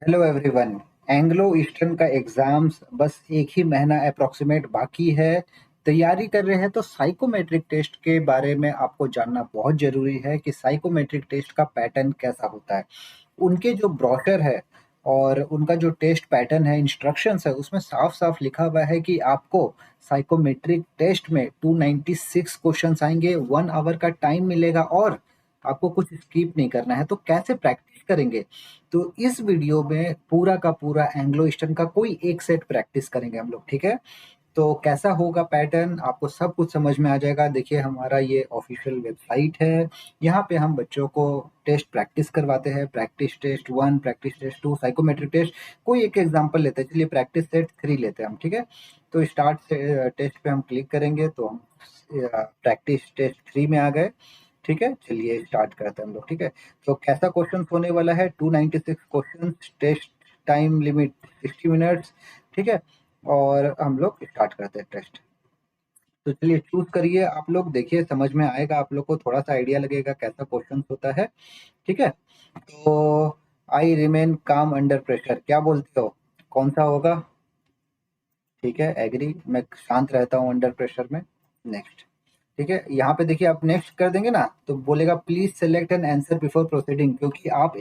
Hello everyone. Anglo eastern का exams बस एक ही महीना अप्रोक्सीमेट बाकी है। तैयारी कर रहे हैं तो साइकोमेट्रिक टेस्ट के बारे में आपको जानना बहुत ज़रूरी है कि साइकोमेट्रिक टेस्ट का पैटर्न कैसा होता है। उनके जो ब्रोशर है और उनका जो टेस्ट पैटर्न है, इंस्ट्रक्शंस है, उसमें साफ-साफ लिखा हुआ है कि आपको साइकोमेट्रिक टेस्ट में 296 क्वेश्चंस आएँगे, 1 आवर का टाइम मिलेगा और आपको कुछ स्किप नहीं करना है। तो कैसे प्रैक्टिस करेंगे? तो इस वीडियो में पूरा का पूरा एंग्लो ईस्टर्न का कोई एक सेट प्रैक्टिस करेंगे हम लोग, ठीक है? तो कैसा होगा पैटर्न आपको सब कुछ समझ में आ जाएगा। देखिए हमारा ये ऑफिशियल वेबसाइट है। यहाँ पे हम बच्चों को टेस्ट प्रैक्टिस करवाते हैं। Practice test 1, practice test 2, psychometric test. कोई एक एग्जांपल लेते हैं। चलिए प्रैक्टिस सेट 3 लेते हैं हम, ठीक है? तो स्टार्ट से टेस्ट पे हम क्लिक करेंगे तो हम प्रैक्टिस टेस्ट 3 में आ गए। ठीक है, चलिए स्टार्ट करते हैं हम लोग, ठीक है? तो कैसा क्वेश्चन होने वाला है? 296 question, test time limit 60 minutes, ठीक है? और हम लोग स्टार्ट करते हैं टेस्ट। तो चलिए चूज करिए, आप लोग देखिए समझ में आएगा, आप लोग को थोड़ा सा आइडिया लगेगा कैसा क्वेश्चन होता है, ठीक है? तो आई रिमेन काम अंडर प्रेशर, क्या बोलते हो? कौन सा होगा? ठीक है, एग्री, मैं शांत रहता हूँ अंडर प्रेशर में। नेक्स्ट, ठीक है? यहाँ पे देखिए आप नेक्स्ट कर देंगे ना तो बोलेगा please select an answer before proceeding, क्योंकि आप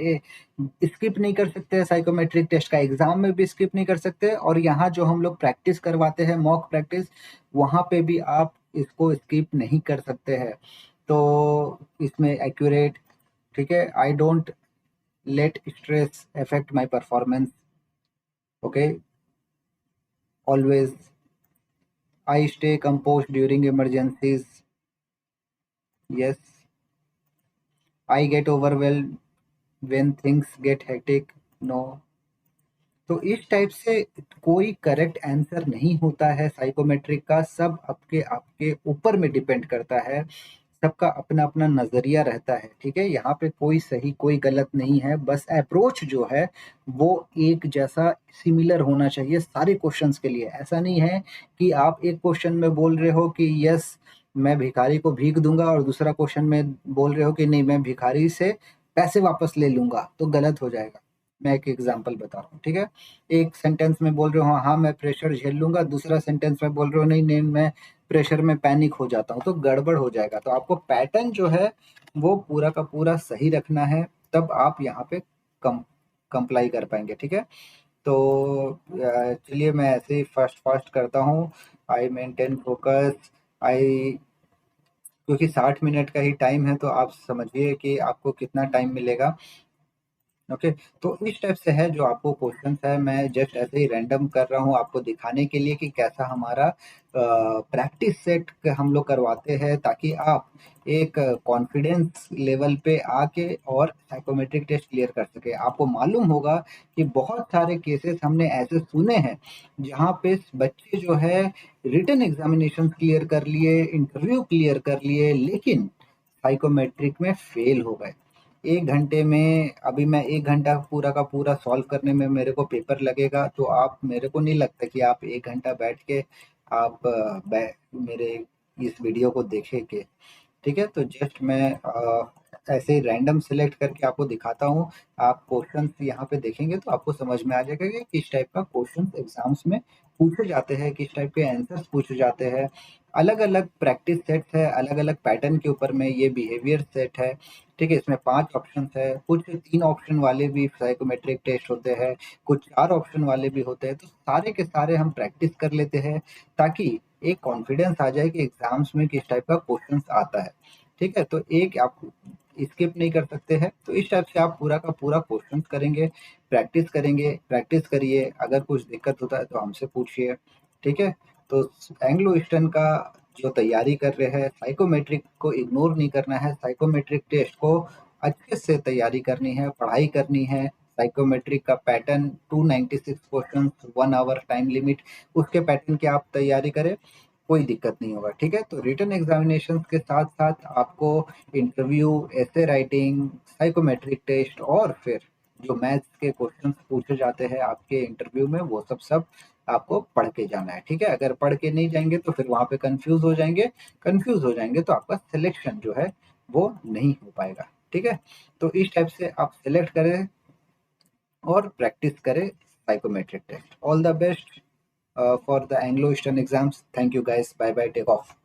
स्किप नहीं कर सकते, साइकोमेट्रिक टेस्ट का एग्जाम में भी स्किप नहीं कर सकते और यहाँ जो हम लोग प्रैक्टिस करवाते हैं मॉक प्रैक्टिस, वहाँ पे भी आप इसको स्किप नहीं कर सकते हैं। तो इसमें एक्यूरेट, ठीक है, I don't let stress affect my performance, okay, always I stay compose during emergencies, yes, I get overwhelmed when things get hectic, no. तो इस टाइप से कोई करेक्ट आंसर नहीं होता है साइकोमेट्रिक का, सब आपके आपके ऊपर में डिपेंड करता है। सबका अपना अपना नजरिया रहता है, ठीक है? यहाँ पे कोई सही कोई गलत नहीं है, बस अप्रोच जो है वो एक जैसा सिमिलर होना चाहिए सारे क्वेश्चंस के लिए। ऐसा नहीं है कि आप एक क्वेश्चन में बोल रहे हो कि यस मैं भिखारी को भीख दूंगा और दूसरा क्वेश्चन में बोल रहे हो कि नहीं मैं भिखारी से पैसे वापस ले लूंगा, तो गलत हो जाएगा। मैं एक एग्जांपल बता रहा हूँ, ठीक है? एक सेंटेंस में बोल रहे हो हाँ मैं प्रेशर झेल लूंगा, दूसरा सेंटेंस में बोल रहे हो नहीं नहीं मैं प्रेशर में पैनिक हो जाता हूँ, तो गड़बड़ हो जाएगा। तो आपको पैटर्न जो है वो पूरा का पूरा सही रखना है, तब आप यहाँ पे कम कंप्लाई कर पाएंगे, ठीक है? तो चलिए मैं ऐसे ही फास्ट फास्ट करता हूँ। आई मेंटेन फोकस, आई, क्योंकि 60 मिनट का ही टाइम है तो आप समझिए कि आपको कितना टाइम मिलेगा। ओके, तो इस टाइप से है जो आपको क्वेश्चंस है, मैं जस्ट ऐसे ही रैंडम कर रहा हूँ आपको दिखाने के लिए कि कैसा हमारा प्रैक्टिस सेट हम लोग करवाते हैं, ताकि आप एक कॉन्फिडेंस लेवल पे आके और साइकोमेट्रिक टेस्ट क्लियर कर सके। आपको मालूम होगा कि बहुत सारे केसेस हमने ऐसे सुने हैं जहाँ पे बच्चे जो है रिटन एग्जामिनेशन क्लियर कर लिए, इंटरव्यू क्लियर कर लिए, लेकिन साइकोमेट्रिक में फेल हो गए। 1 घंटे में, अभी मैं 1 घंटा पूरा का पूरा सॉल्व करने में मेरे को पेपर लगेगा, तो आप, मेरे को नहीं लगता कि आप 1 घंटा बैठ के आप मेरे इस वीडियो को देखेंगे, ठीक है? तो जस्ट मैं ऐसे ही रैंडम सेलेक्ट करके आपको दिखाता हूँ। आप क्वेश्चंस यहाँ पे देखेंगे तो आपको समझ में आ जाएगा कि किस टाइप का क्वेश्चंस एग्जाम्स में पूछे जाते हैं, किस टाइप के आंसर्स पूछे जाते हैं। अलग-अलग प्रैक्टिस सेट्स है, अलग-अलग पैटर्न के ऊपर में ये बिहेवियर सेट है, ठीक है? इसमें 5 ऑप्शंस है, कुछ 3 ऑप्शन वाले भी साइकोमेट्रिक टेस्ट होते हैं, कुछ 4 ऑप्शन वाले भी होते हैं। तो सारे के सारे हम प्रैक्टिस कर लेते हैं ताकि एक कॉन्फिडेंस आ जाए कि एग्जाम्स में किस टाइप का क्वेश्चंस आता है, ठीक है? तो एक आप स्किप नहीं कर सकते हैं, तो इस टाइप से आप पूरा का पूरा क्वेश्चंस करेंगे, प्रैक्टिस करेंगे, प्रैक्टिस करिए। अगर कुछ दिक्कत होता है तो हमसे पूछिए, ठीक है? तो एंग्लो ईस्टर्न का जो तैयारी कर रहे हैं, साइकोमेट्रिक को इग्नोर नहीं करना है, साइकोमेट्रिक टेस्ट को अच्छे से तैयारी करनी है, पढ़ाई करनी है। साइकोमेट्रिक का pattern 296 questions, 1 hour time limit, उसके पैटर्न की आप तैयारी करें, कोई दिक्कत नहीं होगा, ठीक है? तो रिटन एग्जामिनेशन के साथ साथ आपको इंटरव्यू, ऐसे राइटिंग, साइकोमेट्रिक टेस्ट और फिर जो मैथ्स के क्वेश्चंस पूछे जाते हैं आपके इंटरव्यू में, वो सब सब आपको पढ़ के जाना है, ठीक है? अगर पढ़ के नहीं जाएंगे तो फिर वहां पे कंफ्यूज हो जाएंगे, कंफ्यूज हो जाएंगे तो आपका सिलेक्शन जो है वो नहीं हो पाएगा, ठीक है? तो इस टाइप से आप सिलेक्ट करें और प्रैक्टिस करें psychometric test. All the best for the Anglo Eastern exams. Thank you guys, bye bye, take of.